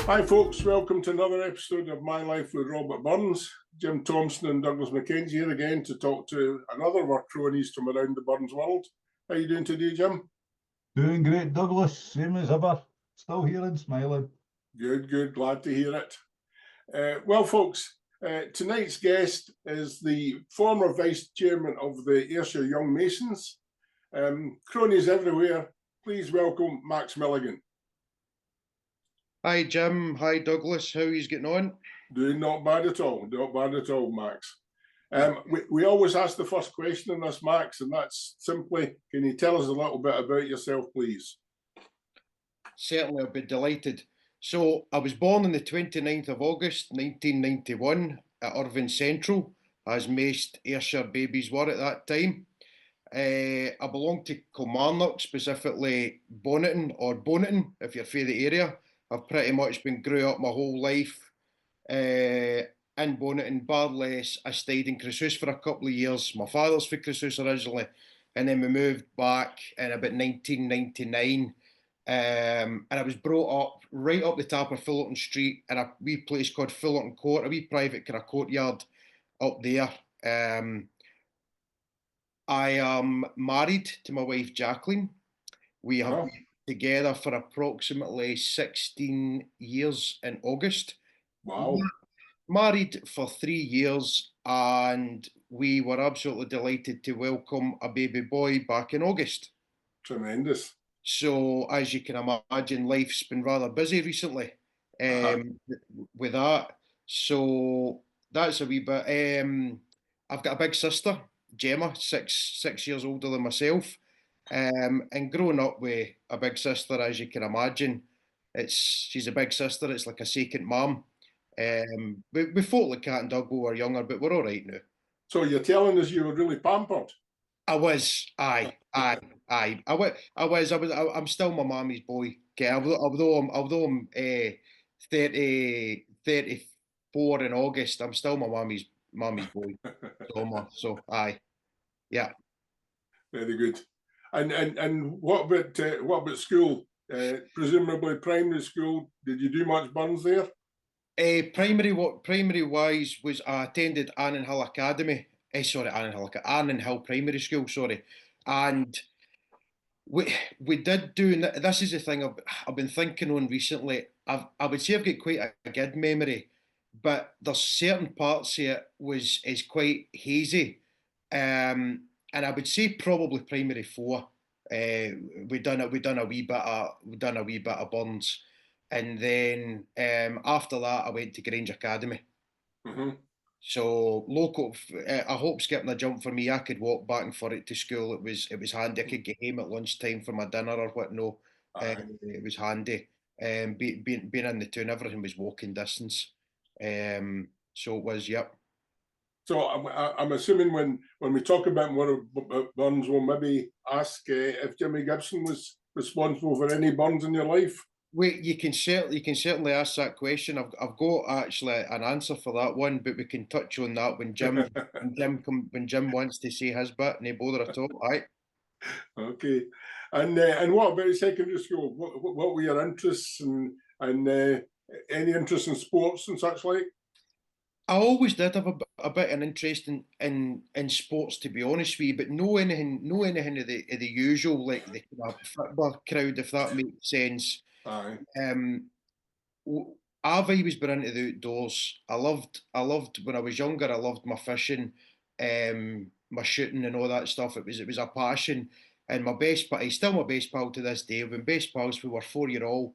Hi folks, welcome to another episode of My Life with Robert Burns. Jim Thompson and Douglas McKenzie here again to talk to another of our cronies from around the Burns world. How are you doing today, Jim? Doing great, Douglas. Same as ever. Still here and smiling. Good, glad to hear it. Well, folks, tonight's guest is the former Vice Chairman of the Ayrshire Young Masons. Cronies everywhere, please welcome Max Milligan. Hi Jim, hi Douglas, how are you getting on? Doing not bad at all, Max. We always ask the first question in this, Max, and that's simply, can you tell us a little bit about yourself, please? Certainly, I'll be delighted. So, I was born on the 29th of August 1991 at Irvine Central, as most Ayrshire babies were at that time. I belong to Kilmarnock, specifically Bonneton, if you're from the area. I've pretty much been grew up my whole life in Bonneton, bar less. I stayed in Cressus for a couple of years. My father's from Cressus originally, and then we moved back in about 1999. And I was brought up right up the top of Fullerton Street in a wee place called Fullerton Court, a wee private kind of courtyard up there. I am married to my wife Jacqueline. We have been together for approximately 16 years in August. Wow. Married for 3 years, and we were absolutely delighted to welcome a baby boy back in August. Tremendous. So, as you can imagine, life's been rather busy recently with that. So, that's a wee bit. I've got a big sister, Gemma, six years older than myself. And growing up with a big sister, as you can imagine, she's a big sister. It's like a second mum. We fought like cat and dog when we were younger, but we're all right now. So you're telling us you were really pampered? I was, aye. I'm still my mommy's boy. Okay, although I'm 34 in August, I'm still my mommy's boy. So aye, yeah. Very good. And what about school? Presumably primary school. Did you do much Burns there? Primary wise was I attended Annan Hill Academy. Annan Hill Primary School. Sorry, and we did do. And this is the thing I've been thinking on recently. I would say I've got quite a good memory, but there's certain parts here is quite hazy. And I would say probably primary four. We done a wee bit of Burns. And then after that, I went to Grange Academy. Mm-hmm. So local. I hope skipping a jump for me. I could walk back and forth to school. It was handy. I could get home at lunchtime for my dinner or what. No, it was handy. Being in the town, everything was walking distance. So it was. Yep. So I'm assuming when we talk about more about Burns, we'll maybe ask if Jimmy Gibson was responsible for any Burns in your life. You can certainly ask that question. I've got actually an answer for that one, but we can touch on that when Jim wants to say his bit. No bother at all. Right. Okay. And what about secondary school? What were your interests and any interest in sports and such like? I always did have a bit of an interest in sports, to be honest with you, but no anything of the usual, like the kind of football crowd, if that makes sense. Aye. I've always been into the outdoors. I loved when I was younger. I loved my fishing, my shooting, and all that stuff. It was a passion. And he's still my best pal to this day. We've been best pals. We were 4 year old.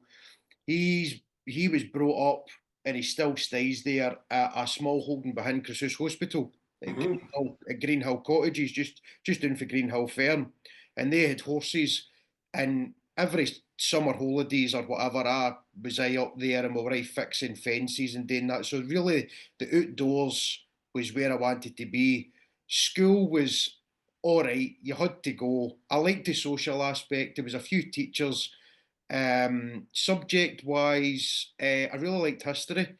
He was brought up, and he still stays there at a small holding behind Cressus Hospital at Greenhill Cottages, just down for Greenhill Fern, and they had horses, and every summer holidays or whatever, I was up there and we were fixing fences and doing that. So really, the outdoors was where I wanted to be. School was all right. You had to go. I liked the social aspect. There was a few teachers. Subject wise, I really liked history.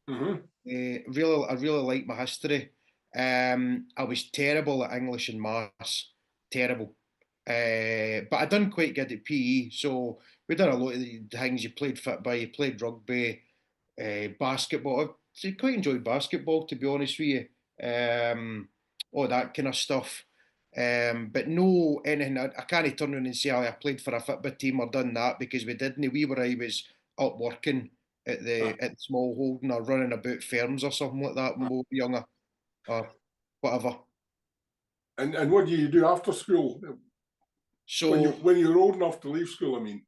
Mm-hmm. I really liked my history. I was terrible at English and maths. Terrible. But I done quite good at PE, so we done a lot of the things. You played football, you played rugby, basketball. I quite enjoyed basketball, to be honest with you. All that kind of stuff. But no anything. I can't turn around and say, "Oh, I played for a football team or done that," because we didn't. We were I was up working at the small holding or running about firms or something like that when we were younger or whatever. And what do you do after school? So When you're old enough to leave school, I mean.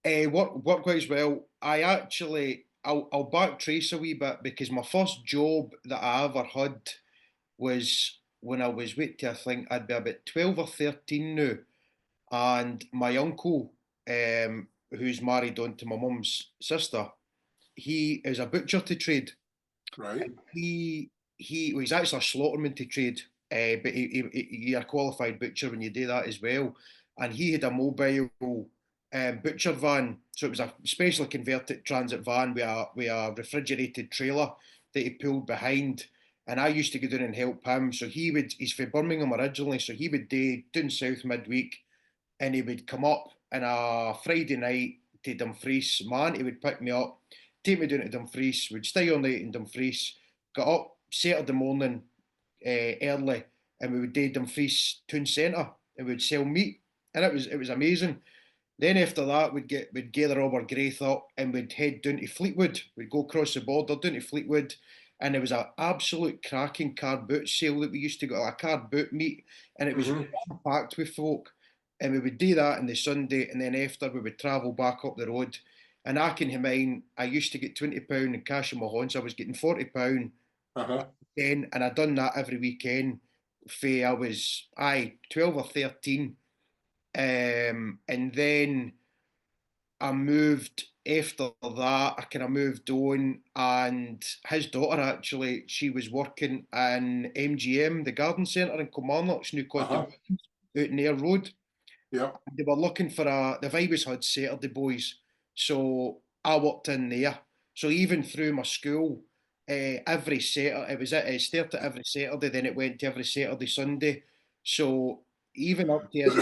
work quite well. I'll back trace a wee bit because my first job that I ever had was when I was, wait till I think, I'd be about 12 or 13 now. And my uncle, who's married on to my mum's sister, he is a butcher to trade. Right. Well, he's actually a slaughterman to trade, but you're a qualified butcher when you do that as well. And he had a mobile butcher van, so it was a specially converted transit van with a refrigerated trailer that he pulled behind. And I used to go down and help him. So he's from Birmingham originally, so he would do down south midweek, and he would come up on a Friday night to Dumfries. Man, he would pick me up, take me down to Dumfries, would stay all night in Dumfries, got up Saturday morning early, and we would do Dumfries town centre and we'd sell meat, and it was amazing. Then after that, we'd gather all our graith up and we'd head down to Fleetwood. We'd go across the border down to Fleetwood, and there was an absolute cracking car boot sale that we used to go, a car boot meet, and it was packed with folk. And we would do that on the Sunday, and then after we would travel back up the road. And I can mind, I used to get £20 in cash in my hands. I was getting £40 then, and I done that every weekend. I was 12 or 13, and then I moved after that. I kind of moved on, and his daughter actually, she was working in MGM, the garden centre in Kilmarnock, New Conti, out in Ayr Road. Yeah. They were looking for the Vibes had Saturday boys, so I worked in there. So even through my school, every Saturday it started every Saturday, then it went to every Saturday, Sunday. So even up to as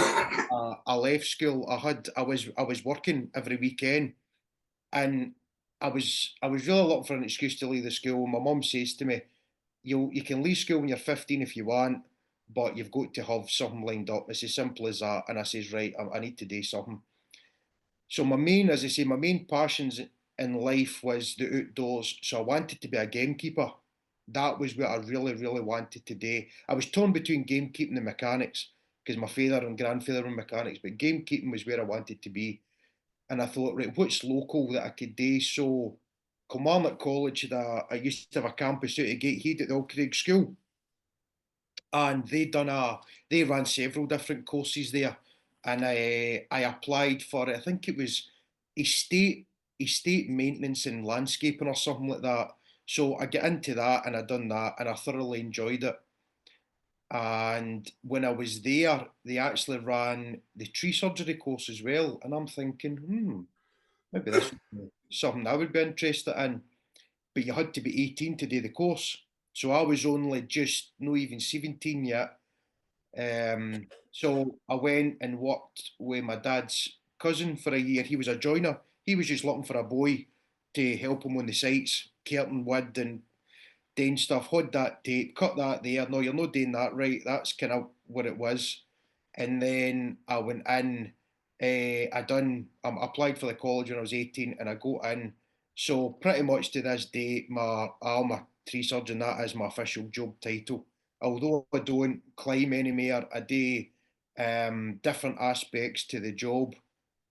I left school, I was working every weekend, and I was really looking for an excuse to leave the school. My mum says to me, you can leave school when you're 15 if you want, but you've got to have something lined up. It's as simple as that. And I says, right, I need to do something. So as I say, my main passions in life was the outdoors. So I wanted to be a gamekeeper. That was what I really, really wanted to do. I was torn between gamekeeping and mechanics because my father and grandfather were mechanics, but gamekeeping was where I wanted to be. And I thought, right, what's local that I could do? So Kilmarnock College, I used to have a campus out at Gatehead at the Old Craig School, and they ran several different courses there, and I applied for it. I think it was estate maintenance and landscaping or something like that. So I get into that, and I done that, and I thoroughly enjoyed it. And when I was there, they actually ran the tree surgery course as well, and I'm thinking, maybe this would be something I would be interested in. But you had to be 18 to do the course. So I was only just not even 17 yet. So I went and worked with my dad's cousin for a year. He was a joiner. He was just looking for a boy to help him on the sites, curtain wood and doing stuff. Had that tape, cut that there. No, you're not doing that right. That's kind of what it was. And then I went in. I applied for the college when I was 18, and I got in. So pretty much to this day, I'm a tree surgeon. That is my official job title. Although I don't climb anymore, I do different aspects to the job.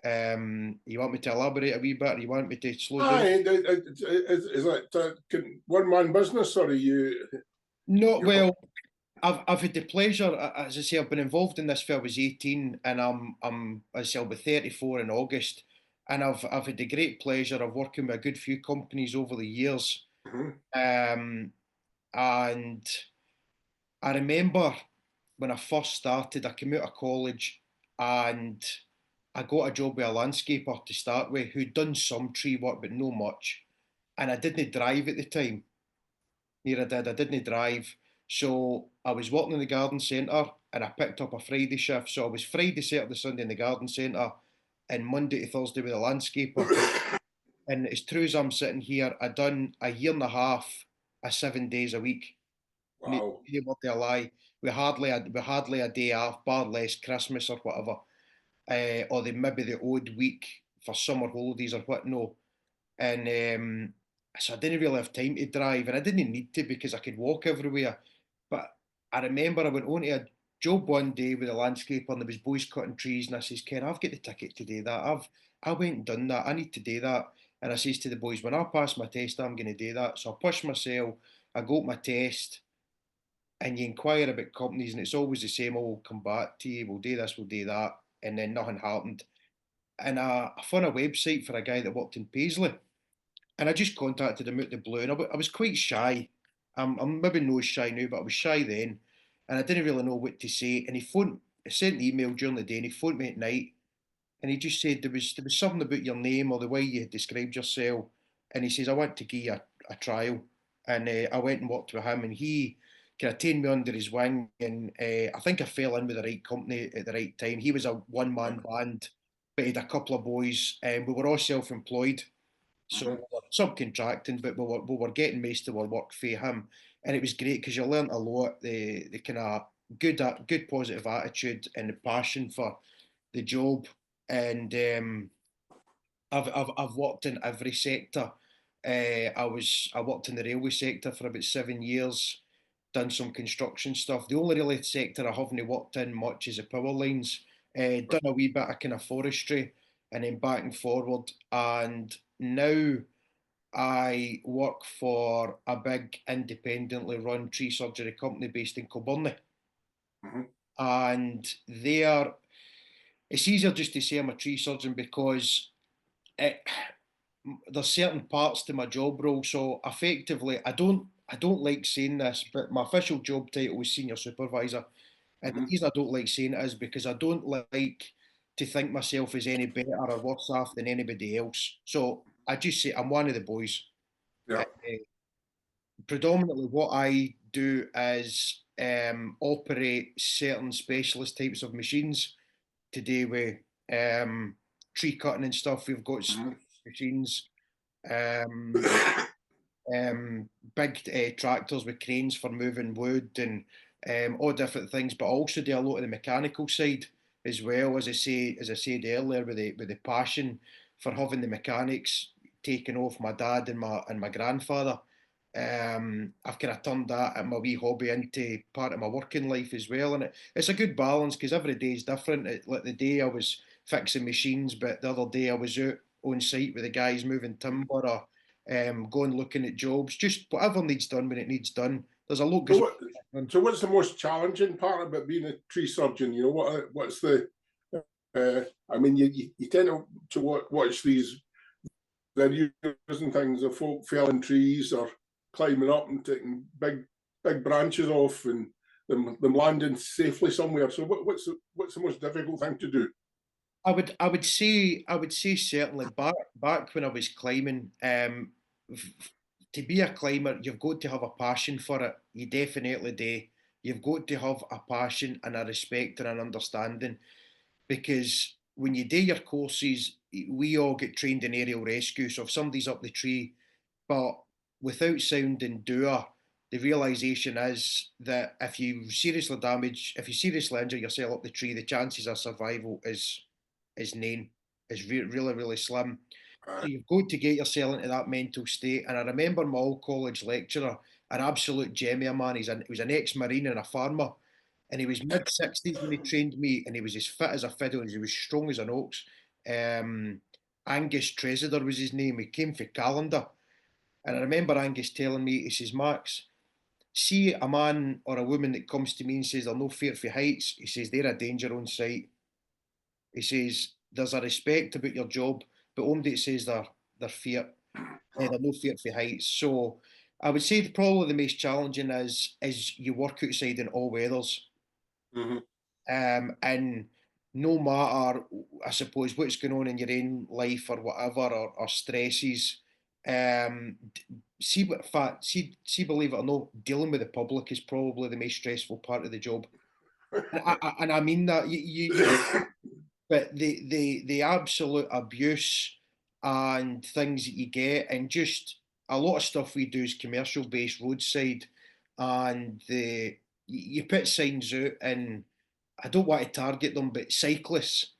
You want me to elaborate a wee bit, or you want me to slow down? Is that one man business, or are you? No, well, I've had the pleasure, as I say, I've been involved in this since I was 18, and as I say, I'll be 34 in August, and I've had the great pleasure of working with a good few companies over the years. And I remember when I first started, I came out of college, and I got a job with a landscaper to start with who'd done some tree work but no much, and I didn't drive at the time. Near I did. I didn't drive. So I was working in the garden centre, and I picked up a Friday shift. So I was Friday, Saturday, Sunday in the garden centre, and Monday to Thursday with a landscaper. And as true as I'm sitting here, I done a year and a half of 7 days a week. Wow. What they lie. We hardly a day off, bar less Christmas or whatever. Or maybe the odd week for summer holidays or what. No, and so I didn't really have time to drive, and I didn't need to because I could walk everywhere. But I remember I went on to a job one day with a landscaper, and there was boys cutting trees, and I says, "Ken, I've got the ticket to do that. I went and done that. I need to do that." And I says to the boys, "When I pass my test, I'm going to do that." So I push myself. I got my test, and you inquire about companies, and it's always the same. Oh, we'll come back to you. We'll do this. We'll do that, and then nothing happened. And I found a website for a guy that worked in Paisley, and I just contacted him out the blue, and I was quite shy. I'm maybe no shy now, but I was shy then, and I didn't really know what to say. And he sent an email during the day, and he phoned me at night, and he just said there was something about your name or the way you had described yourself, and he says I want to give you a trial, and I went and worked with him, and he kind of taken me under his wing, and I think I fell in with the right company at the right time. He was a one man band, but he had a couple of boys, and we were all self employed. So we Mhm. were subcontracting, but we were getting most of our work for him, and it was great because you learnt a lot. The kind of good positive attitude and the passion for the job, and I've worked in every sector. I worked in the railway sector for about 7 years, done some construction stuff. The only really sector I haven't worked in much is the power lines. Done a wee bit of kind of forestry, and then back and forward. And now I work for a big independently run tree surgery company based in Kilburn, Mhm. and it's easier just to say I'm a tree surgeon because it, there's certain parts to my job role. So effectively, I don't like saying this, but my official job title is senior supervisor. And the Mhm. reason I don't like saying it is because I don't like to think myself as any better or worse off than anybody else. So I just say I'm one of the boys. Uh, Yeah. Predominantly, what I do is operate certain specialist types of machines to do with um, tree cutting and stuff. We've got Mhm. machines, um, big tractors with cranes for moving wood and all different things, but I also do a lot of the mechanical side as well. As I said earlier, with the passion for having the mechanics taken off my dad and my grandfather. I've kind of turned that and my wee hobby into part of my working life as well, and it's a good balance because every day is different. Like the day I was fixing machines, but the other day I was out on site with the guys moving timber or going looking at jobs, just whatever needs done when it needs done. There's a lot So goes what? on. So what's the most challenging part about being a tree surgeon? You know what's the? I mean, you tend to watch these videos and things of folk felling trees or climbing up and taking big branches off and them landing safely somewhere. So what's the most difficult thing to do? I would say certainly back when I was climbing, to be a climber, you've got to have a passion for it. You definitely do. You've got to have a passion and a respect and an understanding because when you do your courses, we all get trained in aerial rescue. So if somebody's up the tree, but without sounding doer, the realization is that if you seriously injure yourself up the tree, the chances of survival is none, really, really slim. So you've got to get yourself into that mental state. And I remember my old college lecturer, an absolute gem of a man. He was an ex-marine and a farmer, and he was mid 60s when he trained me, and he was as fit as a fiddle, and he was strong as an ox. Um, Angus Tresidder was his name. He came for Calendar, and I remember Angus telling me, he says, Max, see a man or a woman that comes to me and says they're no fear for heights. He says they're a danger on sight. He says there's a respect about your job, but only it says they're fear, they're no fear for heights. So I would say probably the most challenging is you work outside in all weathers. Mhm. And no matter, I suppose, what's going on in your own life or whatever, or stresses, see what fact, see, believe it or not, dealing with the public is probably the most stressful part of the job. And I mean that but the absolute abuse and things that you get, and just a lot of stuff we do is commercial based, roadside, and you put signs out, and I don't want to target them, but cyclists,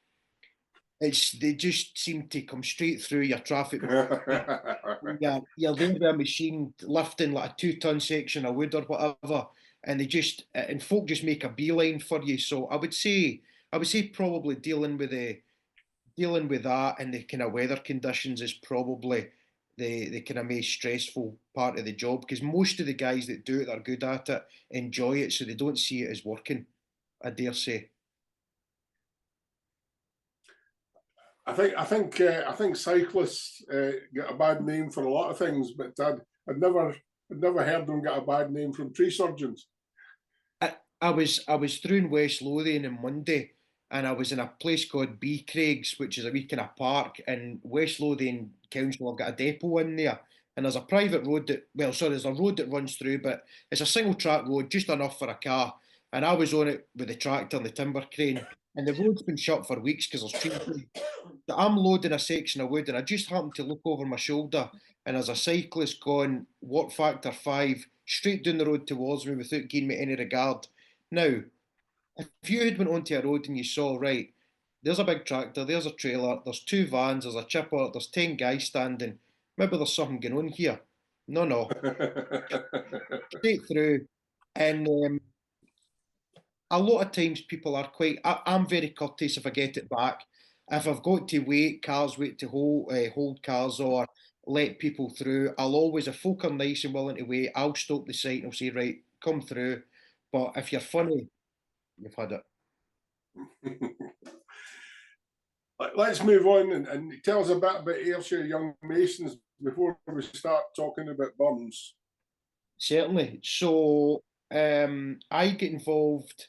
they just seem to come straight through your traffic. You're there with a machine lifting like a 2 ton section of wood or whatever, and folk just make a beeline for you. So I would say probably dealing with that and the kind of weather conditions is probably the kind of most stressful part of the job, because most of the guys that do it that are good at it enjoy it, so they don't see it as working, I dare say. I think cyclists get a bad name for a lot of things, but I'd never heard them get a bad name from tree surgeons. I was through in West Lothian on Monday, and I was in a place called B Craigs, which is a wee kind of park, and West Lothian Council have got a depot in there. And there's a private road there's a road that runs through, but it's a single track road, just enough for a car. And I was on it with the tractor and the timber crane, and the road's been shut for weeks because there's trees. So I'm loading a section of wood, and I just happened to look over my shoulder, and there's a cyclist going What Factor 5 straight down the road towards me without giving me any regard. Now, if you had went onto a road and you saw, right, there's a big tractor, there's a trailer, there's two vans, there's a chipper, there's 10 guys standing, maybe there's something going on here. No, straight through. And a lot of times people are I'm very courteous if I get it back. If I've got to wait to hold cars or let people through, if folk are nice and willing to wait, I'll stop the site and I'll say, right, come through. But if you're funny, you've had it. Let's move on and tell us a bit about Ayrshire Young Masons before we start talking about Burns. Certainly. So I get involved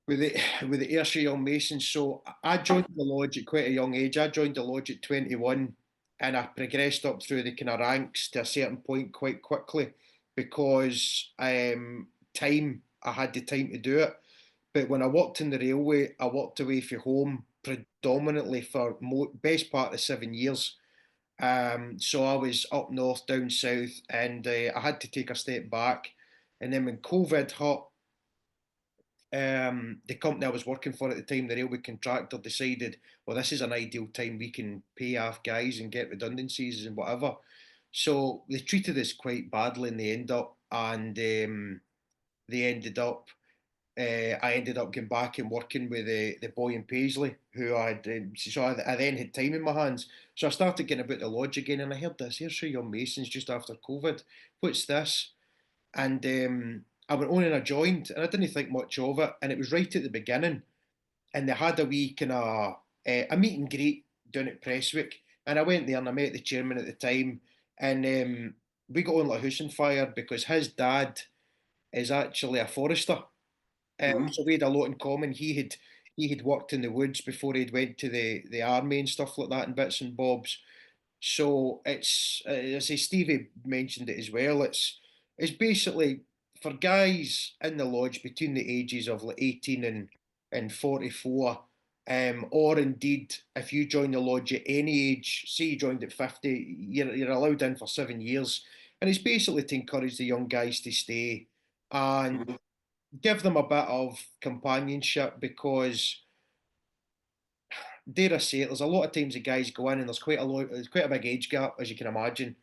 with the Ayrshire Young Masons. So I joined the lodge at quite a young age. I joined the lodge at 21, and I progressed up through the kind of ranks to a certain point quite quickly because I had the time to do it. But when I worked in the railway, I worked away from home predominantly for best part of 7 years. So I was up north, down south, and I had to take a step back. And then when COVID hit, the company I was working for at the time, the railway contractor, decided, well, this is an ideal time, we can pay off guys and get redundancies and whatever. So they treated us quite badly in the end up, and they ended up I ended up going back and working with the boy in Paisley, who I then had time in my hands. So I started getting about the lodge again, and I heard this. Here's Young Masons just after COVID. What's this? And I went on and I joined, and I didn't think much of it. And it was right at the beginning, and they had a wee kind of a meet and greet down at Prestwick, and I went there and I met the chairman at the time, and we got on like a house on fire because his dad is actually a forester. So we had a lot in common. He had worked in the woods before he'd went to the army and stuff like that, and bits and bobs. So it's as Stevie mentioned it as well. It's basically for guys in the lodge between the ages of like 18 and 44, or indeed if you join the lodge at any age, say you joined at 50, you're allowed in for 7 years, and it's basically to encourage the young guys to stay and give them a bit of companionship, because dare I say it, there's a lot of times the guys go in and there's quite a big age gap, as you can imagine.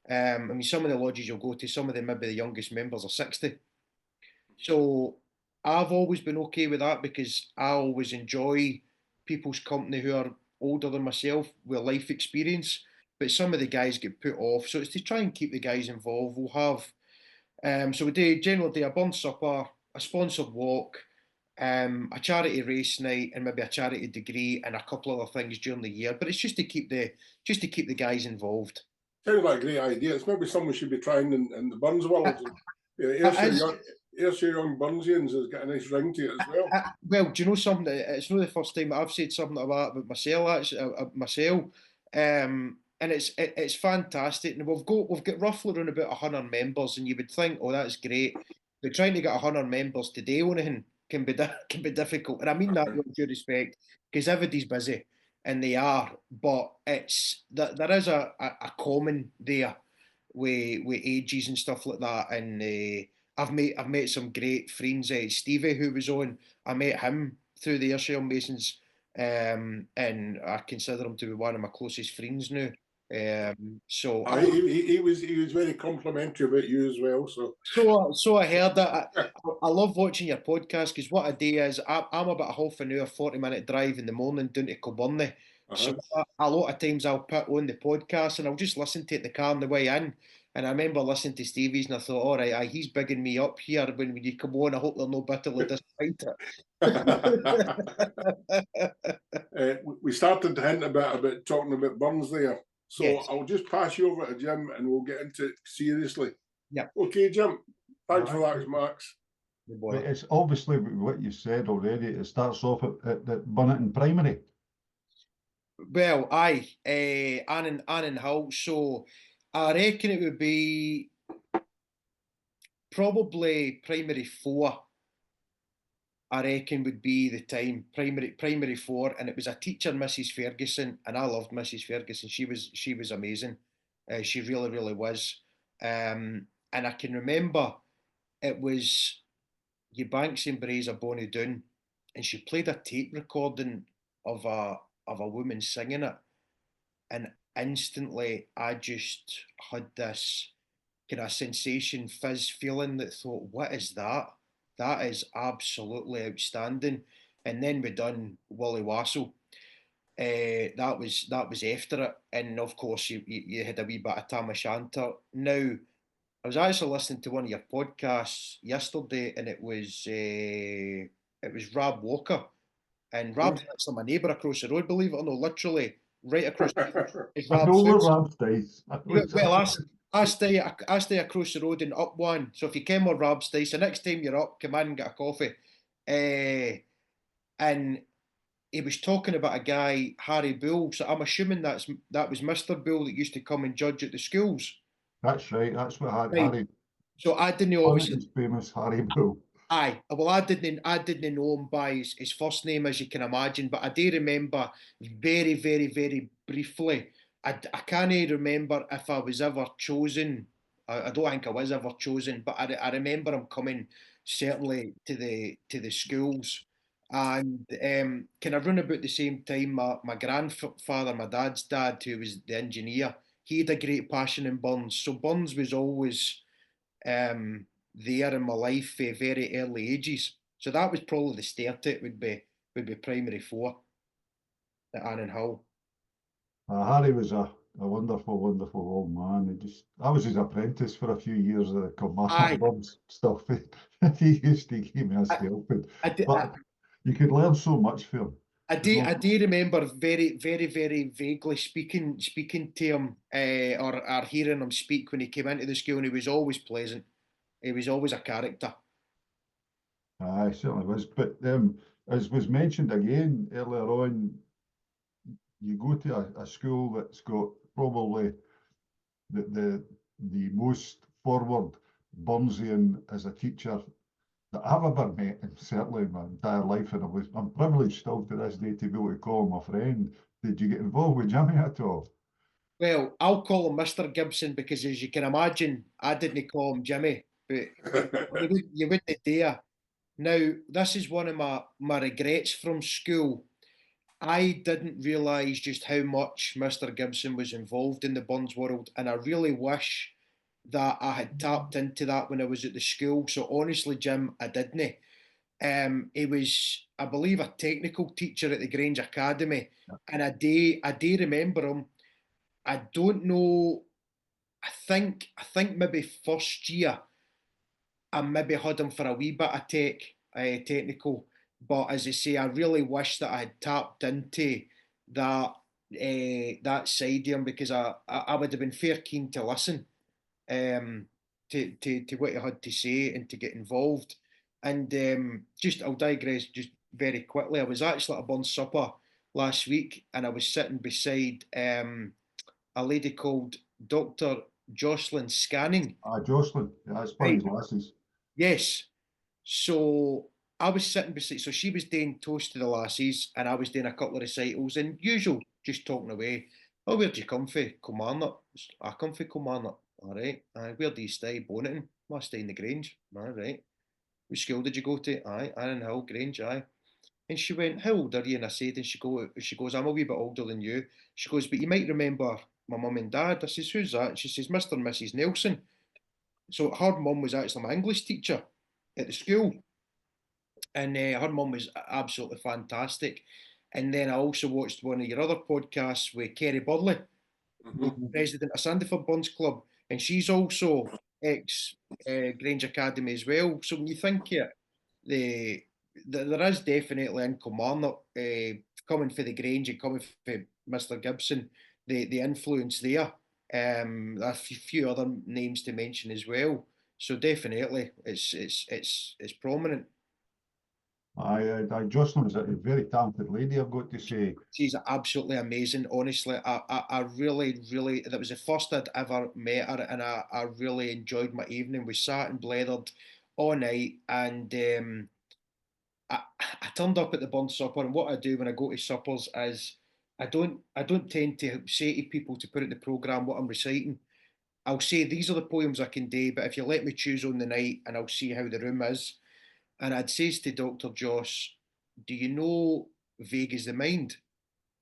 I mean, some of the lodges you'll go to, some of them maybe the youngest members are 60. So I've always been okay with that because I always enjoy people's company who are older than myself with life experience. But some of the guys get put off, so it's to try and keep the guys involved. We'll have so we generally do a burn supper, a sponsored walk, a charity race night, and maybe a charity degree, and a couple other things during the year. But it's just to keep the guys involved. Sounds like a great idea. It's maybe something we should be trying in the Burns world. Ayrshire Young Burnsians has got a nice ring to it as well. Well, do you know something? It's not the first time I've said something about myself. Actually, and it's fantastic. And we've got roughly around about 100 members, and you would think, oh, that's great. But trying to get 100 members today on anything can be difficult, and I mean that with due respect, because everybody's busy. and they are, but it's there is a common there with ages and stuff like that, and I've met some great friends. Stevie, who was on, I met him through the Ayrshire Masons, and I consider him to be one of my closest friends now. So I He was very complimentary about you as well. so I heard that. I love watching your podcast because what I do is I'm about a half an hour, 40-minute drive in the morning down to Kilburn. So a lot of times I'll put on the podcast and I'll just listen to it in the car on the way in. And I remember listening to Stevie's and I thought, all right, he's bigging me up here when you come on. I hope they're no bitterly disappointed. We started to hint about talking about Burns there. So yes. I'll just pass you over to Jim and we'll get into it seriously. Yeah. Okay, Jim. Thanks for that, Max. It's obviously what you said already. It starts off at Bunneton Primary. Well, aye, Annan Hill. So I reckon it would be probably primary 4. I reckon would be the time, primary 4, and it was a teacher, Mrs. Ferguson, and I loved Mrs. Ferguson. She was amazing. She really was. And I can remember it was Eubanks and Braes of Bonnie Doon, and she played a tape recording of a woman singing it, and instantly I just had this kind of sensation, fizz feeling that thought, what is that? That is absolutely outstanding. And then we done Wally Wassell. That was after it, and of course you had a wee bit of Tam O'Shanter. Now I was actually listening to one of your podcasts yesterday, and it was Rob Walker, and Rob's actually my neighbour across the road. Believe it or not, literally right across the road is Rob's house. Well, I stay across the road and up one. So if you came on Rob's Dice, the next time you're up, come in and get a coffee. And he was talking about a guy, Harry Bull. So I'm assuming that was Mr. Bull that used to come and judge at the schools. That's right. That's what Right. Harry. So I didn't know. His famous Harry Bull. Aye, well, I didn't know him by his first name, as you can imagine, but I do remember very briefly. I can't remember if I was ever chosen. I don't think I was ever chosen, but I remember him coming certainly to the schools, and can I run about the same time? My grandfather, my dad's dad, who was the engineer, he had a great passion in Burns, so Burns was always there in my life for very early ages. So that was probably the start. It would be primary 4 at Annan Hill. Harry was a wonderful old man. I was his apprentice for a few years at the Command stuff. He used to give me a scalping. But you could learn so much from him. I do remember very vaguely speaking to him or hearing him speak when he came into the school, and he was always pleasant. He was always a character. He certainly was. But as was mentioned again earlier on, you go to a school that's got probably the most forward Burnsian as a teacher that I've ever met, and certainly in my entire life. And I'm privileged still to this day to be able to call him a friend. Did you get involved with Jimmy at all? Well, I'll call him Mr. Gibson because, as you can imagine, I didn't call him Jimmy, but you wouldn't dare. Now, this is one of my regrets from school. I didn't realise just how much Mr. Gibson was involved in the Burns world, and I really wish that I had tapped into that when I was at the school. So honestly, Jim, I didn't. He was, I believe, a technical teacher at the Grange Academy, and I do remember him. I don't know. I think maybe first year, I maybe had him for a wee bit of technical. But as I say, I really wish that I had tapped into that side of him, because I would have been fair keen to listen to what he had to say and to get involved. And just I'll digress just very quickly. I was actually at a Burns supper last week, and I was sitting beside a lady called Dr. Jocelyn Scanning. Jocelyn, yeah, that's by his glasses. Yes. So I was sitting beside, so she was doing Toast to the Lassies, and I was doing a couple of recitals, and usual, just talking away. Oh, where'd you come from? Kilmarnock. I come from Kilmarnock. All right. Where do you stay? Bonneton. I stay in the Grange. All right. Which school did you go to? Aye, Iron Hill, Grange, aye. And she went, how old are you? And I said, and she goes, I'm a wee bit older than you. She goes, but you might remember my mum and dad. I says, who's that? And she says, Mr. and Mrs. Nelson. So her mum was actually my English teacher at the school. And her mum was absolutely fantastic. And then I also watched one of your other podcasts with Kerry Burley, who's president of Sandiford Burns Club, and she's also ex Grange Academy as well. So when you think it, there is definitely in Kilmarnock, coming for the Grange and coming for Mr. Gibson, the influence there. A few other names to mention as well. So definitely, it's prominent. Jocelyn was a very talented lady, I've got to say. She's absolutely amazing. Honestly, I really, really, that was the first I'd ever met her, and I really enjoyed my evening. We sat and blethered all night, and I turned up at the Burn Supper, and what I do when I go to suppers is I don't tend to say to people to put in the programme what I'm reciting. I'll say these are the poems I can do, but if you let me choose on the night, and I'll see how the room is. And I'd says to Dr. Joss, do you know Vague is the Mind?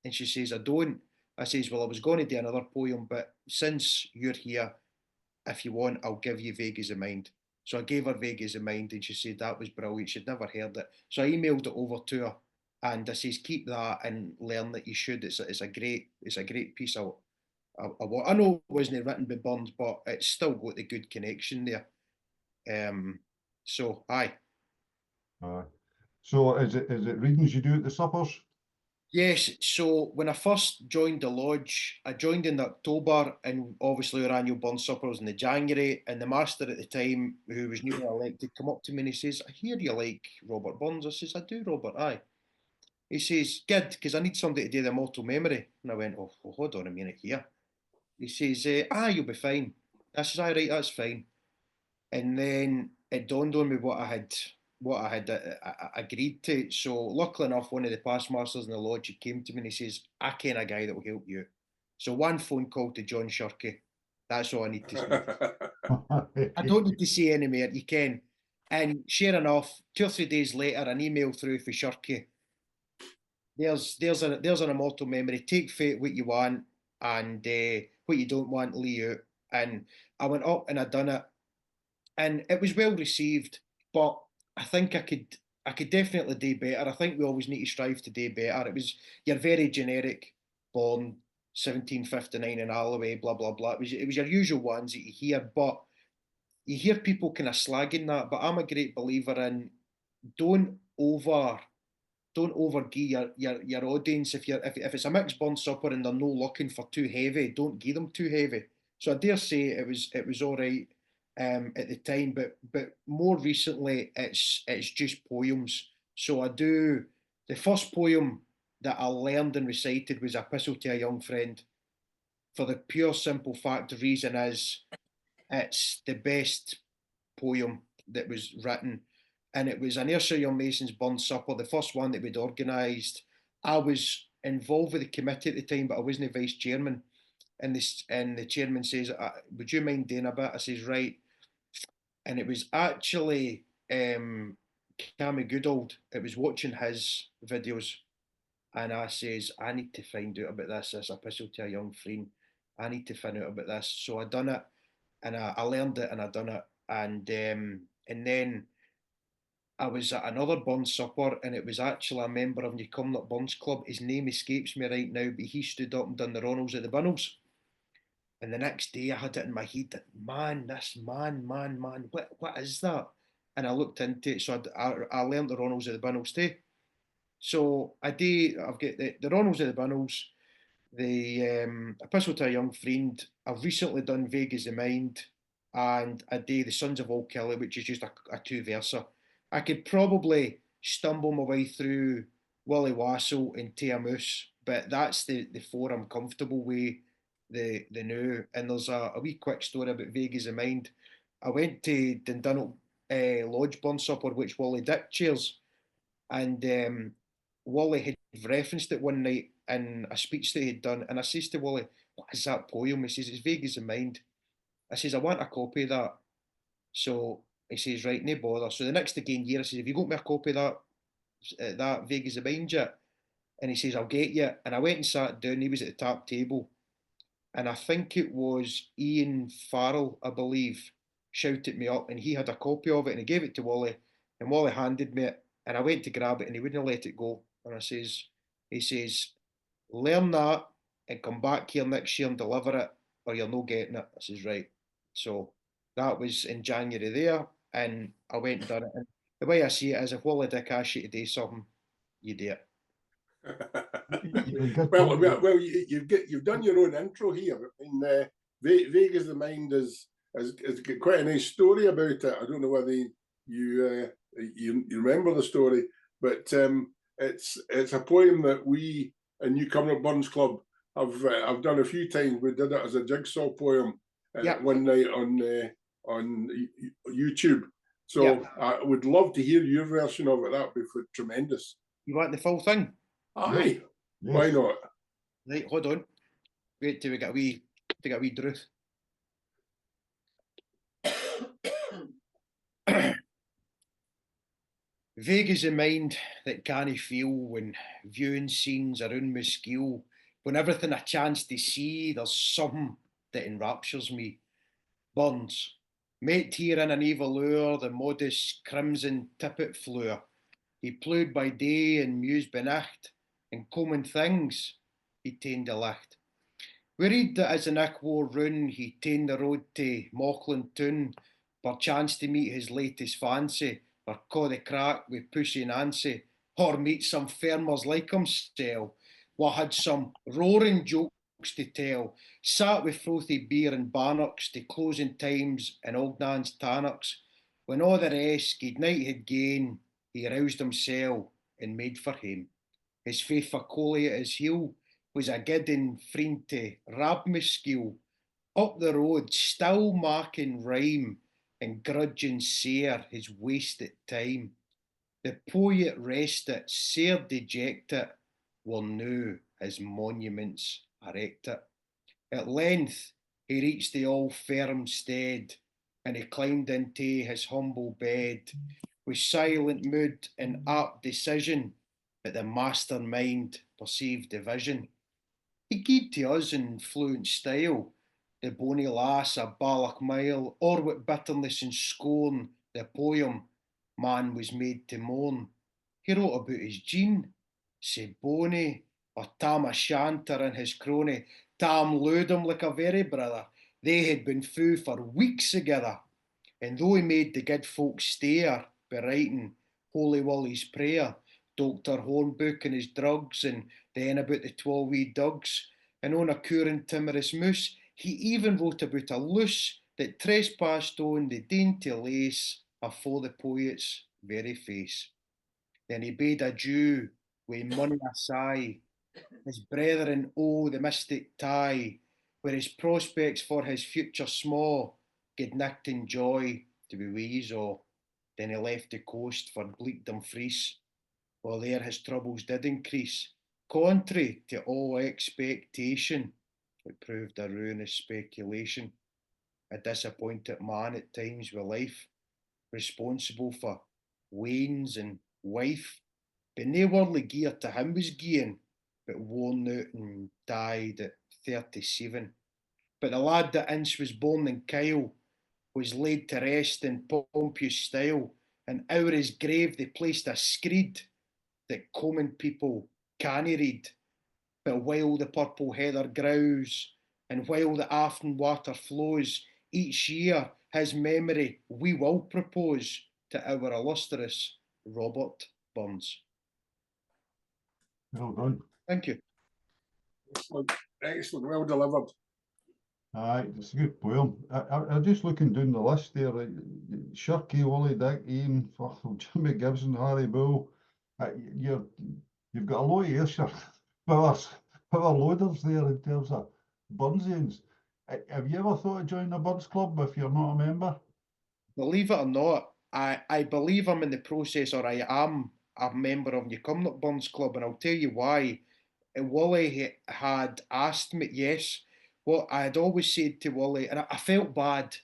And she says, I don't. I says, well, I was going to do another poem, but since you're here, if you want, I'll give you Vague as a Mind. So I gave her Vague as a Mind, and she said that was brilliant. She'd never heard it. So I emailed it over to her, and I says, keep that and learn that you should. It's a great piece of I know it wasn't written by Burns, but it's still got the good connection there. So aye. So is it readings you do at the suppers? Yes, so when I first joined the lodge, I joined in October, and obviously our annual Burn Supper was in the January, and the master at the time, who was newly elected, come up to me and he says, I hear you like Robert Burns. I says, I do, Robert, aye. He says, good, because I need somebody to do the mortal memory. And I went, oh, well, hold on a minute here. He says, you'll be fine. I says, aye, right, that's fine. And then it dawned on me what I had agreed to. So luckily enough, one of the past masters in the lodge, he came to me and he says, I ken a guy that will help you. So one phone call to John Shirky. That's all I need to say. I don't need to say any more. You can. And sure enough, 2 or 3 days later, an email through for Shirky. There's an immortal memory. Take fate what you want, and what you don't want, leave out. And I went up and I done it, and it was well received. But I think I could definitely do better. I think we always need to strive to do better. It was your very generic, born 1759 in Alloway, blah blah blah. It was your usual ones that you hear, but you hear people kind of slagging that. But I'm a great believer in don't over don't overgive your audience. If it's a mixed Burn Supper and they're no looking for too heavy, don't give them too heavy. So I dare say it was all right at the time, but more recently it's just poems. So I do the first poem that I learned and recited was Epistle to a Young Friend, for the pure simple fact of reason is it's the best poem that was written, and it was an Ayrshire Young Masons Burn Supper, the first one that we'd organised. I was involved with the committee at the time, but I wasn't vice chairman. And the chairman says, "Would you mind doing a bit?" I says, "Right." And it was actually Cammy Goodald. It was watching his videos, and I says, "I need to find out about this epistle to a young friend. I need to find out about this." So I done it, and I learned it, and I done it, and then I was at another Burns supper, and it was actually a member of Newcomnock Burns Club. His name escapes me right now, but he stood up and done the Ronalds at the Bunnels. And the next day, I had it in my head that man, what is that? And I looked into it, so I learned the Ronalds at the Bunnels too. So I've got the Ronalds at the Bunnels, the Epistle to a Young Friend. I've recently done Vague as the Mind, and I do the Sons of Old Kelly, which is just a two-verser. I could probably stumble my way through Willie Wassell and Tia Moose, but that's the four I'm comfortable with, the new. And there's a wee quick story about Vague as the Mind. I went to Dundonald Lodge Burn Supper, which Wally Dick chairs, And Wally had referenced it one night in a speech that he'd done, and I says to Wally, "What is that poem?" He says, "It's vague as the mind." I says, "I want a copy of that." So he says, "Right, no bother." So the next again year, I says, "Have you got me a copy of that vague as the mind yet?" And he says, "I'll get you." And I went and sat down. He was at the top table, and I think it was Ian Farrell, I believe, shouted me up, and he had a copy of it, and he gave it to Wally, and Wally handed me it, and I went to grab it, and he wouldn't let it go. And he says, "Learn that, and come back here next year and deliver it, or you're not getting it." I says, "Right." So that was in January there, and I went and done it. And the way I see it is, if Wally Dick asks you to do something, you do it. Good Well, point. well, you've done your own intro here. Vague as the mind has got quite a nice story about it. I don't know whether you remember the story, but it's a poem that we in Newcomer Burns Club have done a few times. We did it as a jigsaw poem one night on YouTube. So I would love to hear your version of it. That would be tremendous. You want the full thing? Aye. Yes. Why not? Right, hold on. Wait till we get a wee druth. Vague is the mind that can't feel when viewing scenes around me skill. When everything I chance to see, there's something that enraptures me. Burns, met here in an evil hour, the modest crimson tippet floor. He ploughed by day and mused by night, and common things he ta'en the licht. We read that as the nick wore round, he ta'en the road to Mauchline town, perchance to meet his latest fancy, or caw the crack with Pussy Nancy, or meet some farmers like himself, what had some roaring jokes to tell, sat with frothy beer and bannocks to closing times and Ognan's tannocks. When all the rest good night had gane, he roused himself and made for him. His faithful collie at his heel was a gidding friend to rab me skill. Up the road, still marking rhyme and grudging sair his wasted time. The poet rested, sair dejected, were now his monuments erected. At length he reached the old firm stead, and he climbed into his humble bed, with silent mood and apt decision, but the mastermind perceived the vision. He gied to us in fluent style, the bonny lass a Balloch mile, or what bitterness and scorn the poem man was made to mourn. He wrote about his Jean, sae bonny, or Tam O'Shanter and his crony. Tam looed him like a very brother. They had been fou for weeks together. And though he made the good folk stare by writing Holy Wally's prayer, Dr. Hornbook and his drugs, and then about the 12 wee dugs, and on a coorin' timorous moose, he even wrote about a loose that trespassed on the dainty lace afore the poet's very face. Then he bade adieu wi' money a sigh, his brethren oh the mystic tie, where his prospects for his future sma', good nicht and joy to be wi' all. Then he left the coast for bleak Dumfries, while there his troubles did increase, contrary to all expectation. It proved a ruinous speculation, a disappointed man at times with life, responsible for wains and wife, but nae worldly gear to him was gien, but worn out and died at 37. But the lad that ince was born in Kyle was laid to rest in pompous style, and o'er his grave they placed a screed that common people canna read. But while the purple heather grows, and while the Afton water flows, each year his memory we will propose to our illustrious Robert Burns. Well done. Thank you. Excellent, excellent, well delivered. Aye, it's a good poem. I'm just looking down the list there. Shirky, Wally Dick, Ian, Jimmy Gibson, Harry Bull. You've got a lot of Ayrshire power loaders there in terms of Burnsians. Have you ever thought of joining a Burns Club if you're not a member? Believe it or not, I believe I'm in the process, or I am a member of Newcombe Burns Club, and I'll tell you why. Wally had asked me, yes, what I had always said to Wally, and I felt bad.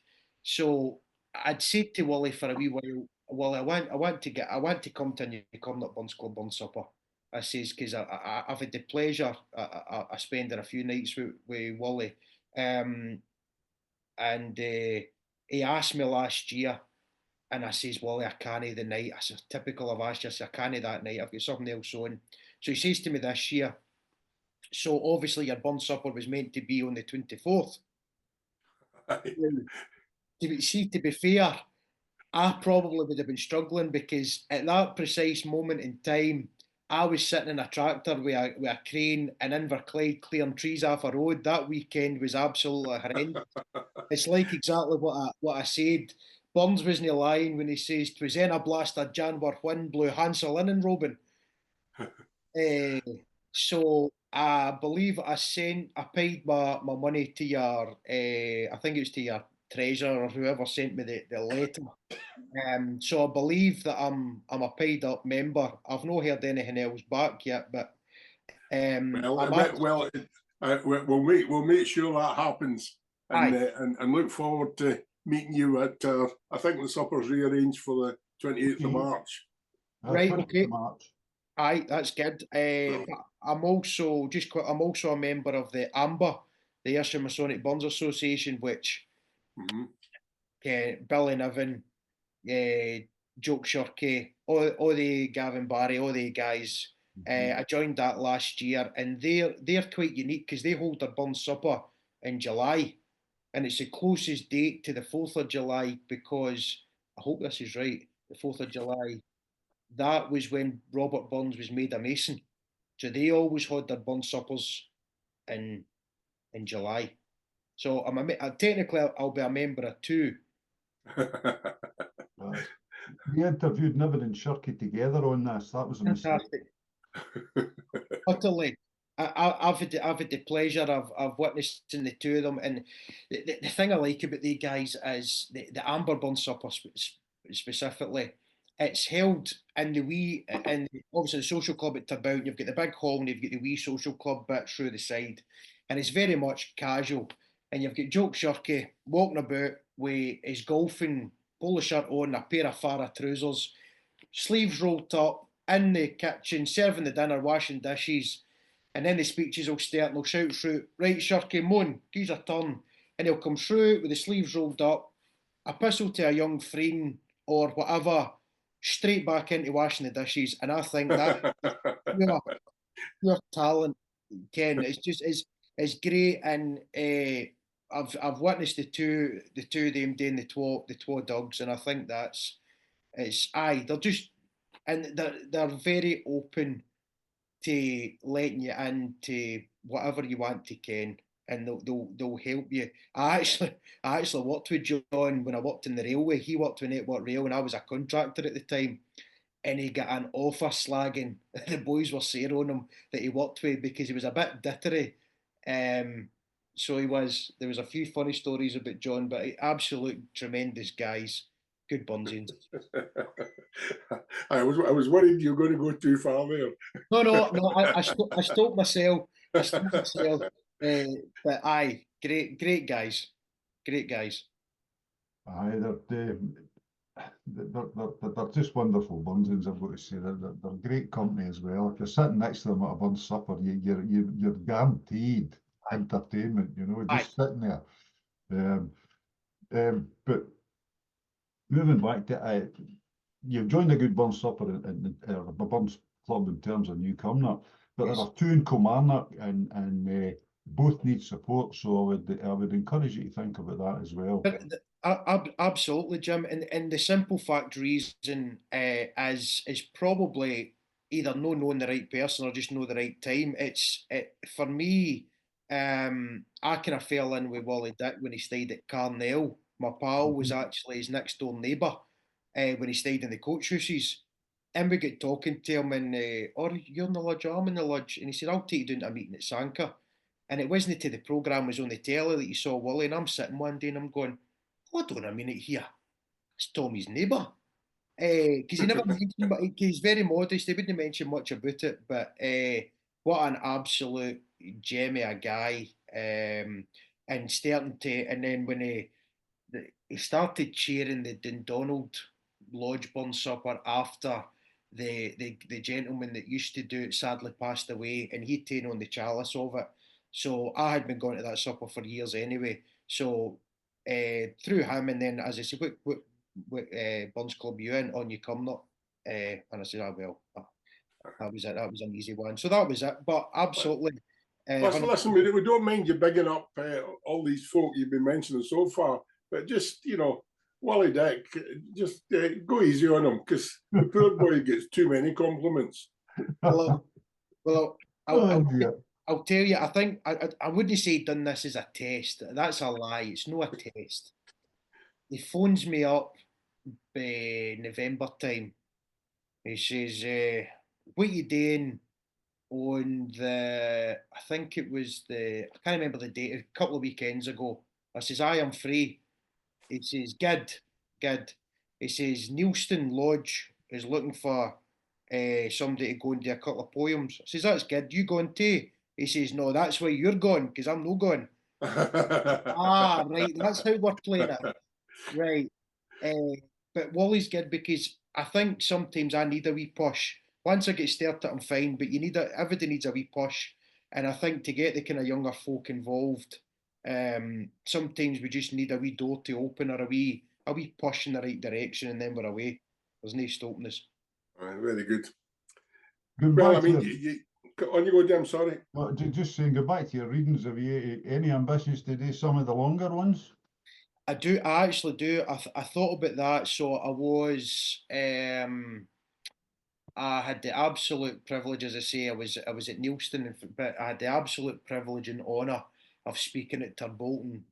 So I'd said to Wally for a wee while, well, I want to come to Newcombe Burns Club on supper. I says, because I've had the pleasure of spending a few nights with Wally. And he asked me last year, and I says, Wally, I can't the night. I said, typical of us, I can't that night. I've got something else on. So he says to me this year, so obviously your burn supper was meant to be on the 24th. To be fair, I probably would have been struggling because at that precise moment in time, I was sitting in a tractor with a crane in Inverclyde clearing trees off a road. That weekend was absolutely horrendous. It's like exactly what I said. Burns wasn't lying when he says, "'Twas in a blast of January wind blew Hansel in and Robin." So I believe I paid my money to your, I think it was to your treasurer or whoever sent me the letter. So I believe that I'm a paid up member. I've not heard anything else back yet, but we'll make sure that happens, and aye, and look forward to meeting you at I think the supper's rearranged for the 28th of March. right, 20th okay. of March. Aye, that's good. But I'm also a member of the AMBA, the Ayrshire Masonic Burns Association, which Billy Niven, Joke Shirky, all the Gavin Barry, all the guys. I joined that last year, and they're quite unique because they hold their Burns Supper in July, and it's the closest date to the 4th of July because I hope this is right. The 4th of July, that was when Robert Burns was made a Mason. So they always had their Burns suppers in July. So technically I'll be a member of two. We interviewed Niven and Shirky together on this. That was a mistake. Fantastic. Utterly. I've had the pleasure of witnessing the two of them, and the thing I like about the guys is the Amber Burn Supper specifically. It's held in and obviously the social club at Turbout. You've got the big hall, and you've got the wee social club bit through the side, and it's very much casual. And you've got Joke Shirky walking about with his golfing polo shirt on, a pair of Farah trousers, sleeves rolled up, in the kitchen, serving the dinner, washing dishes, and then the speeches will start and they'll shout through, right, Shirky, Moan, give a turn. And he'll come through with the sleeves rolled up, a pistol to a young friend or whatever, straight back into washing the dishes. And I think that pure talent, Ken. It's great, and I've witnessed the two of them doing the twa dogs, and I think they're just, and they're very open to letting you into whatever you want to, Ken, and they'll help you. I actually worked with John when I worked in the railway. He worked with Network Rail, and I was a contractor at the time. And he got an offer slagging the boys were saying on him that he worked with because he was a bit dittery. So there was a few funny stories about John, but absolute tremendous guys, good bunsies. I was worried you were going to go too far there. No. I stopped myself. But aye, great guys, great guys. Aye, they're just wonderful bunsins, I've got to say. They're great company as well. If you're sitting next to them at a bun supper, you're guaranteed entertainment, just sitting there. But moving back to you've joined a good bun supper in a buns club in terms of Newcomer, but there are two in Kilmarnock, and both need support. So I would encourage you to think about that as well. Absolutely, Jim. And the simple fact reason is probably either no knowing the right person or just know the right time. For me, I kind of fell in with Wally Dick when he stayed at Carnell. My pal was actually his next door neighbour when he stayed in the coach houses. And we got talking to him, and you're in the lodge, I'm in the lodge. And he said, I'll take you down to a meeting at Sanka. And it wasn't till the programme was on the telly that you saw Wally. And I'm sitting one day and I'm going, hold on a minute here. It's Tommy's neighbour. Because he never mentioned, but he's very modest. He wouldn't mention much about it. But what an absolute gem of a guy! And starting to, and then when he started cheering the Dundonald Lodge Burn Supper after the gentleman that used to do it sadly passed away, and he'd taken on the chalice of it. So I had been going to that supper for years anyway. So through him, and then as I said, what Burns Club you in? On you come not? And I said, oh well, that was it. That was an easy one. So that was it. But absolutely. Listen, we don't mind you bigging up all these folk you've been mentioning so far, but just, Wally Dick, just go easy on him, because the poor boy gets too many compliments. Well, Oh, dear. I'll tell you, I think I wouldn't say he'd done this as a test. That's a lie. It's not a test. He phones me up by November time. He says, what you doing on I think it was I can't remember the date, a couple of weekends ago. I says, I am free. He says, good, good. He says, Neilston Lodge is looking for somebody to go and do a couple of poems. I says, that's good. You going too? He says, no, that's why you're going, because I'm not going. Right, that's how we're playing it. Right. But Wally's good because I think sometimes I need a wee push. Once I get started, I'm fine, but everybody needs a wee push. And I think to get the kind of younger folk involved, sometimes we just need a wee door to open or a wee push in the right direction, and then we're away. There's no stopping us. Very good. Going Well, back I mean, to on you go, Jim, sorry. well, just saying, go back to your readings. Have you any ambitions to do some of the longer ones? I do. I actually do. I thought about that. So I was. I had the absolute privilege, as I say, I was at Neilston, but I had the absolute privilege and honour of speaking at Turbolton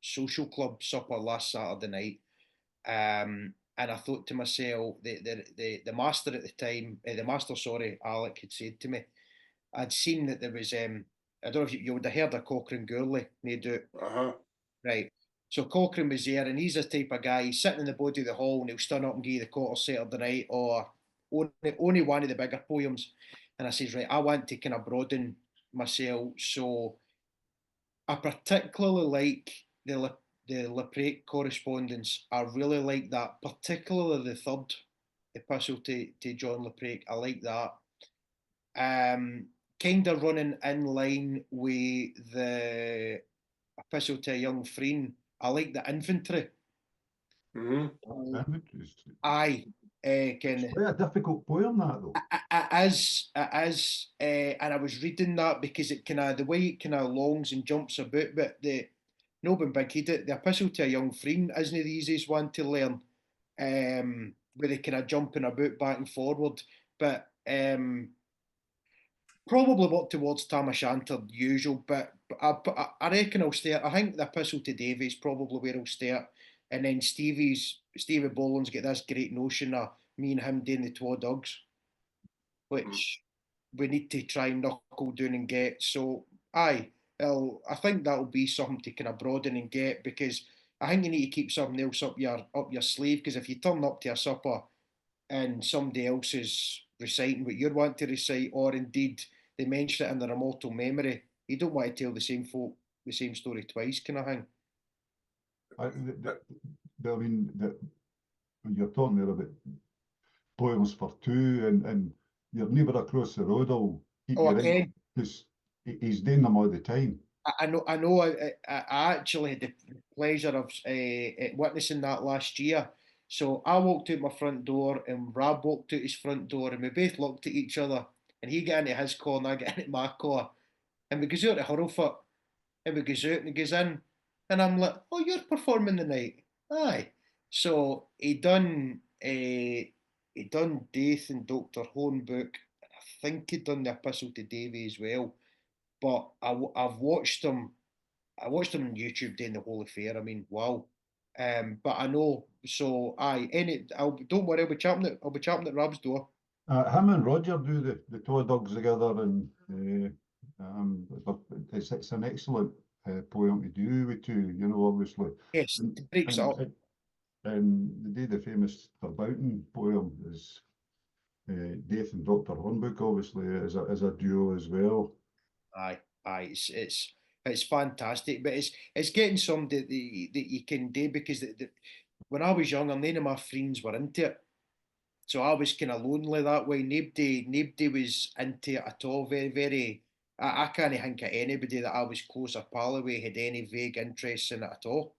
Social Club supper last Saturday night. And I thought to myself, the master at the time, the master, sorry, Alec had said to me, I'd seen that there was, I don't know if you would have heard of Cochrane Gourley, no doubt. Right. So Cochrane was there, and he's the type of guy, he's sitting in the body of the hall, and he'll stand up and give you the quarter Saturday night, or only one of the bigger poems. And I says, right, I want to kind of broaden myself. So I particularly like the Lepre correspondence. I really like that, particularly the third epistle to John Lepre. I like that. Kind of running in line with the epistle to a young friend. I like the infantry. Aye. It's quite a difficult poem, that, though. It is, and I was reading that because it kind of the way it kind of longs and jumps about, but no been big headed. The epistle to a young friend isn't the easiest one to learn, where they kind of jumping about back and forward, but probably work towards Tam O'Shanter usual, but I reckon I'll start. I think the epistle to Davy is probably where I'll start, and then Stevie Boland's got this great notion of me and him doing the twa dogs, which we need to try and knuckle down and get. So I think that'll be something to kind of broaden and get, because I think you need to keep something else up your sleeve, because if you turn up to a supper and somebody else is reciting what you want to recite, or indeed they mention it in their immortal memory, you don't want to tell the same folk the same story twice, kind of thing. I mean, you're talking there about poems for two, and you're never across the road. I'll keep you right, because he's doing them all the time. I know. I actually had the pleasure of witnessing that last year. So I walked out my front door, and Rab walked out his front door, and we both looked at each other. And he got into his car, and I got into my car, and we goes out to Hurlfoot, and we goes out and he goes in, and I'm like, "Oh, you're performing the night, aye." So he done Death and Doctor Hornbook. I think he done the Epistle to Davy as well. But I've watched him. I watched him on YouTube doing the whole affair. I mean, wow. But I know. So don't worry. I'll be champing at Rab's door. Him and Roger do the two dogs together, and it's an excellent poem to do with two. Obviously. Yes, it breaks it up. And they do the famous Boughton poem is Dave and Dr. Hornbook, obviously, as a duo as well. Aye, it's fantastic, but it's getting somebody that you can do because when I was younger, none of my friends were into it, so I was kind of lonely that way. Nobody was into it at all. Very, very. I can't think of anybody that I was close or pal with had any vague interest in it at all.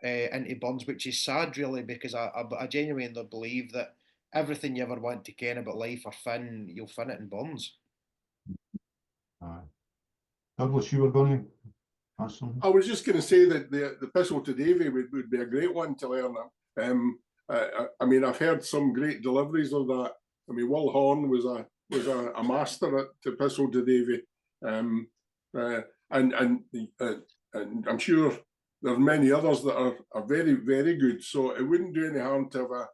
Into Burns, which is sad, really, because I genuinely believe that everything you ever want to ken about life or fin, you'll fin it in Burns. Douglas, you were going to ask something? I was just going to say that the Epistle to Davy would be a great one to learn. I mean, I've heard some great deliveries of that. I mean, Will Horn was a master at the Epistle to Davy, and I'm sure there's many others that are very, very good. So it wouldn't do any harm to have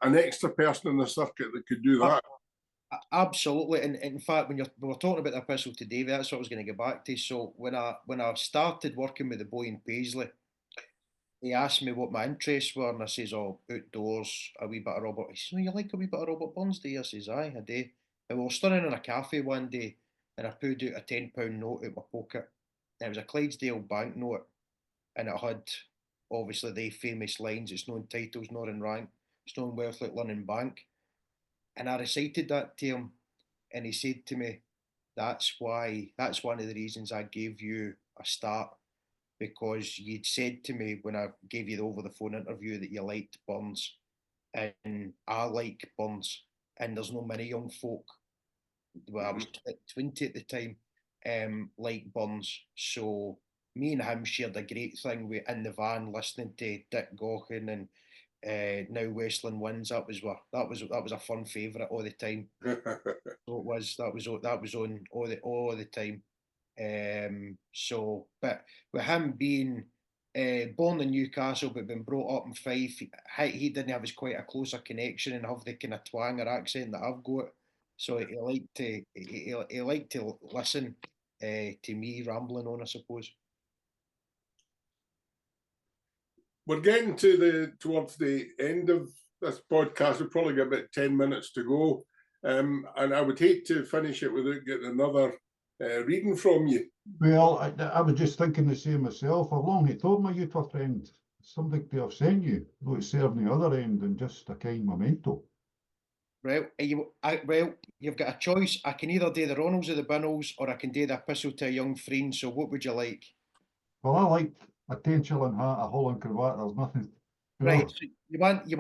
an extra person in the circuit that could do that. Absolutely, and in fact, when we were talking about the Epistle to Davy, that's what I was going to get back to. So when I started working with the boy in Paisley, he asked me what my interests were, and I says, "Oh, outdoors, a wee bit of Robert." He says, "Oh, you like a wee bit of Robert Burns, do you?" I says, "Aye, I do." And we were standing in a cafe one day, and I pulled out a £10 note out my pocket. And it was a Clydesdale banknote, and it had obviously the famous lines: "It's known titles, not in rank. It's known wealth like London Bank." And I recited that to him, and he said to me, that's one of the reasons I gave you a start, because you'd said to me when I gave you the over the phone interview that you liked Burns, and I like Burns, and there's no many young folk, well, I was 20 at the time, like Burns. So me and him shared a great thing in the van listening to Dick Gaughan and now Westland Winds. That was a fun favourite all the time. So it was that was on all the time. So, but with him being born in Newcastle but been brought up in Fife, he didn't have as quite a closer connection and have the kind of twang or accent that I've got. So he liked to listen to me rambling on, I suppose. We're getting towards the end of this podcast. We've probably got about 10 minutes to go. And I would hate to finish it without getting another reading from you. Well, I was just thinking the same myself. I've long told my youth friend, something to have sent you, though it's serving the other end and just a kind memento. Well, you've got a choice. I can either do the Ronalds or the Binnells, or I can do the Epistle to a Young Friend. So what would you like? Well, I like a 10-shilling hat, a Holland cravat. There's nothing. Right. So you want the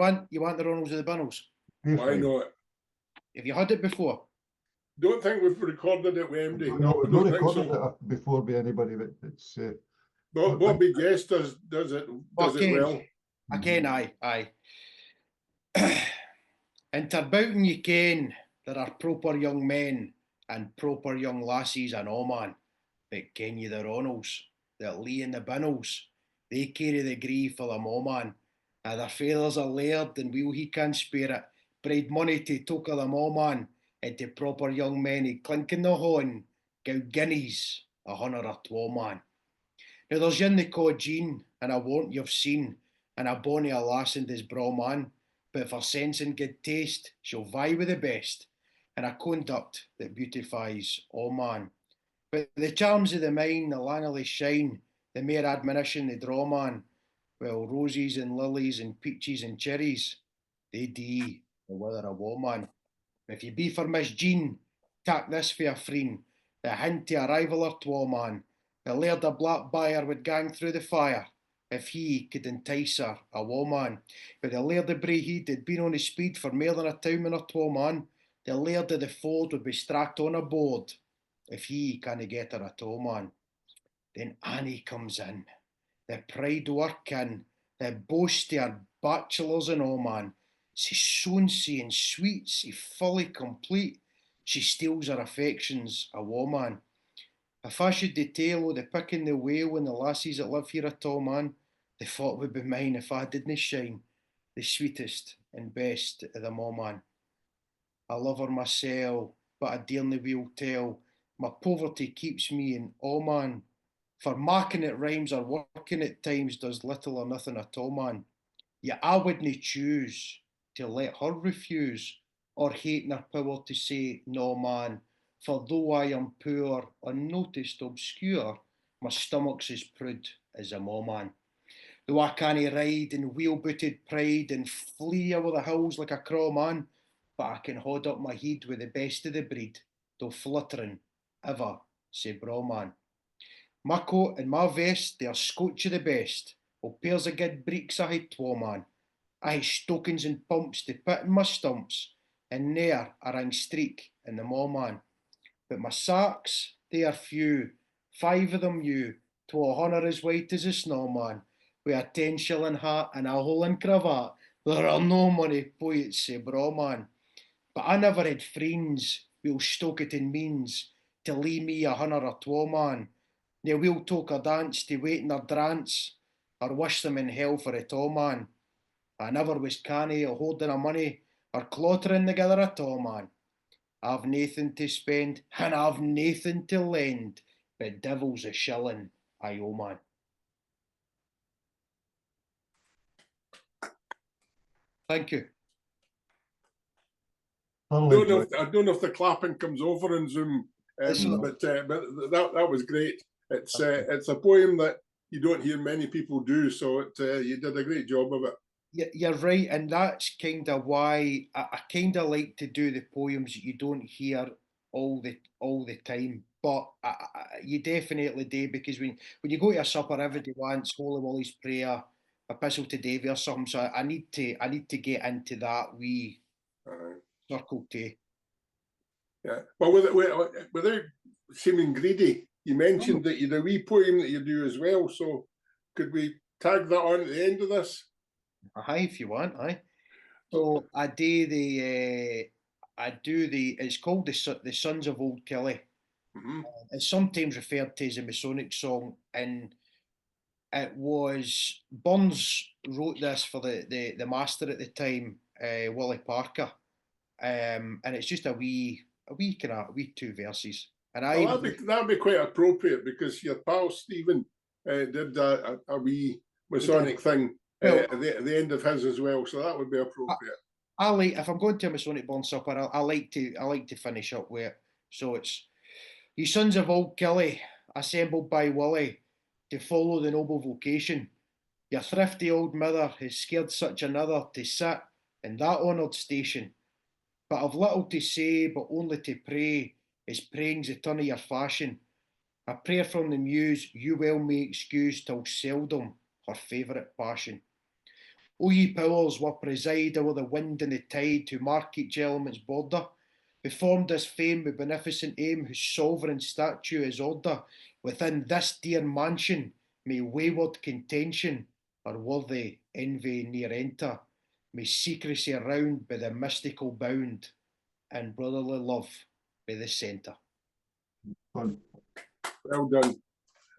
Ronalds or the Binnells? Why not? Have you had it before? Don't think we've recorded it with MD. No, we've not recorded so. it before by anybody, but it's. What big guest does it well? I ken, aye. In Terboughton ye ken, there are proper young men and proper young lassies and all man, but ken ye the Ronalds that lee in the Binnells? They carry the grief for them all man, and their fathers are laird and weel he can spare it, braid money to took of them all man, and to proper young men he clinking the horn, gow guineas, a honor or twa man. Now there's yin they ca' Jean, and I warrant you've seen, and a bonny a lass in his braw man, but for sense and good taste she'll vie with the best, and a conduct that beautifies all man. But the charms of the mind, the langer they shine, the mere admonition they draw man, well, roses and lilies and peaches and cherries, they dee the weather a woman. If you be for Miss Jean, tak this for a friend, the hint to a rivaler twa man, the laird of Blackbyre would gang through the fire, if he could entice her, a woman. But the laird of Braehead had been on his speed for more than a town or twa man, the laird of the Ford would be stracked on a board, if he canna get her at all man. Then Annie comes in, the pride o' her kin, the boast of her bachelors and all man. She's sonsy and sweet, she fully complete. She steals her affections, a woman. If I should detail o' the pick and the whale and the lassies that live here at all man, the thought would be mine if I didna shine, the sweetest and best of them all man. I love her mysel, but I darena weel tell, my poverty keeps me in awe man, for marking at rhymes or working at times does little or nothing at all man. Yet I wouldn't choose to let her refuse, or hate in her power to say, no man, for though I am poor, unnoticed, obscure, my stomach's as proud as a man. Though I canna ride in wheel-booted pride and flee over the hills like a craw man, but I can hold up my head with the best of the breed, though fluttering ever sae braw man. My coat and my vest, they are scotch of the best, o' pairs of good breeks I hae twa man. I hae stockings and pumps to put in my stumps, and ne'er a ring streak in the maw man. But my sacks, they are few, 5 of them new, twa honour as white as a snow man, wi' a 10-shilling hat and a holland cravat. There are no money poets say braw man. But I never had friends will stock it in means to leave me a hunner or twa man. They will talk a dance to wait in their drance, or wish them in hell for it all man. I never was canny or holding a money or clottering together at all man. I've naething to spend and I've naething to lend, but devil's a shilling I owe man. Thank you. Thoroughly enjoyed. I don't know if the clapping comes over in Zoom, but that was great. It's a poem that you don't hear many people do, so you did a great job of it. You're right, and that's kind of why I kind of like to do the poems that you don't hear all the time. But you definitely do, because when you go to a supper, everybody wants Holy Wally's prayer, Epistle to Davy or something. So I need to get into that wee circle too. Yeah. Well, without seeming greedy, you mentioned that you had a wee poem that you do as well. So could we tag that on at the end of this? Aye, if you want, aye. So I do the. It's called the Sons of Old Kelly. Mm-hmm. It's sometimes referred to as a Masonic song, and it was Burns wrote this for the master at the time, Willie Parker, and it's just a wee wee 2 verses. And Well, that'd be quite appropriate because your pal Stephen did a wee Masonic thing at the end of his as well, so that would be appropriate. I like, if I'm going to a Masonic Burn supper, I like to finish up with it. So it's, ye sons of Old Killie, assembled by Willie to follow the noble vocation. Your thrifty old mother has scared such another to sit in that honoured station. But I've little to say, but only to pray, as praying's a turn of your fashion. A prayer from the muse you well may excuse till seldom her favourite passion. O ye powers wha preside o'er the wind and the tide, who mark each element's border, who formed this fame with beneficent aim, whose sovereign statue is order, within this dear mansion may wayward contention or worthy envy near enter, may secrecy around by the mystical bound, and brotherly love be the centre. Fun. Well done.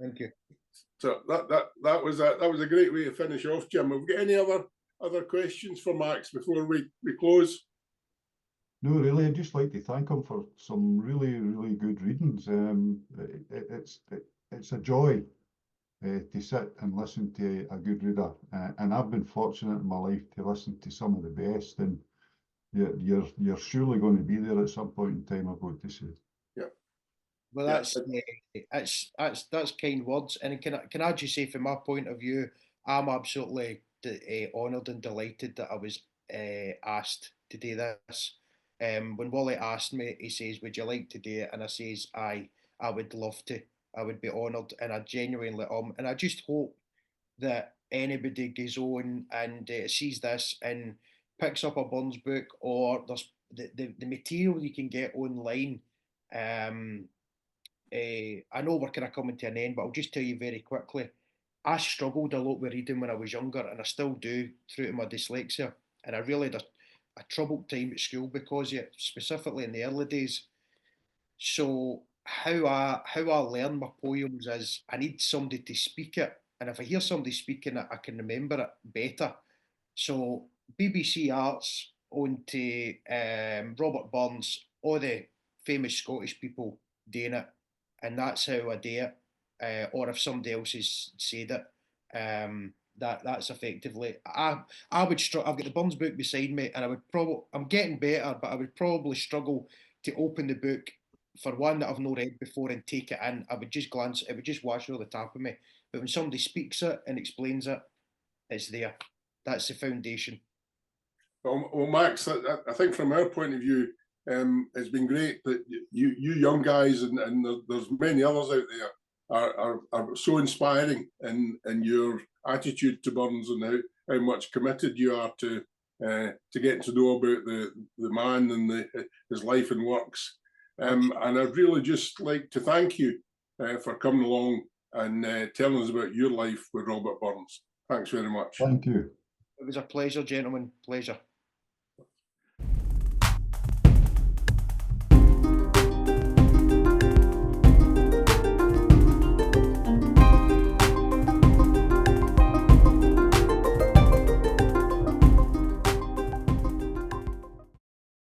Thank you. So that was a great way to finish off, Jim. Have we got any other questions for Max before we close? No, really, I'd just like to thank him for some really, really good readings. It's a joy to sit and listen to a good reader, and I've been fortunate in my life to listen to some of the best, and you're surely going to be there at some point in time, I've got to say. Well, that's kind words, and can I just say, from my point of view, I'm absolutely honoured and delighted that I was asked to do this. When Wally asked me, he says, "Would you like to do it?" And I says, "Aye, I would love to. I would be honoured," and I genuinely and I just hope that anybody goes on and sees this and picks up a Burns book, or there's the material you can get online. I know we're kind of coming to an end, but I'll just tell you very quickly. I struggled a lot with reading when I was younger, and I still do through to my dyslexia. And I really had a troubled time at school because of it, specifically in the early days. So how I learn my poems is I need somebody to speak it, and if I hear somebody speaking it, I can remember it better. So BBC Arts on to Robert Burns, all the famous Scottish people doing it, and that's how I do it. Or if somebody else has said it, that's effectively. I would struggle. I've got the Burns book beside me, and I'm getting better, but I would probably struggle to open the book for one that I've not read before and take it in. I would just glance. It would just wash over the top of me. But when somebody speaks it and explains it, it's there. That's the foundation. Well, Max, I think from our point of view, it's been great that you young guys and there's many others out there are so inspiring in your attitude to Burns and how much committed you are to getting to know about the man and his life and works. And I'd really just like to thank you for coming along and telling us about your life with Robert Burns. Thanks very much. Thank you. It was a pleasure, gentlemen. Pleasure.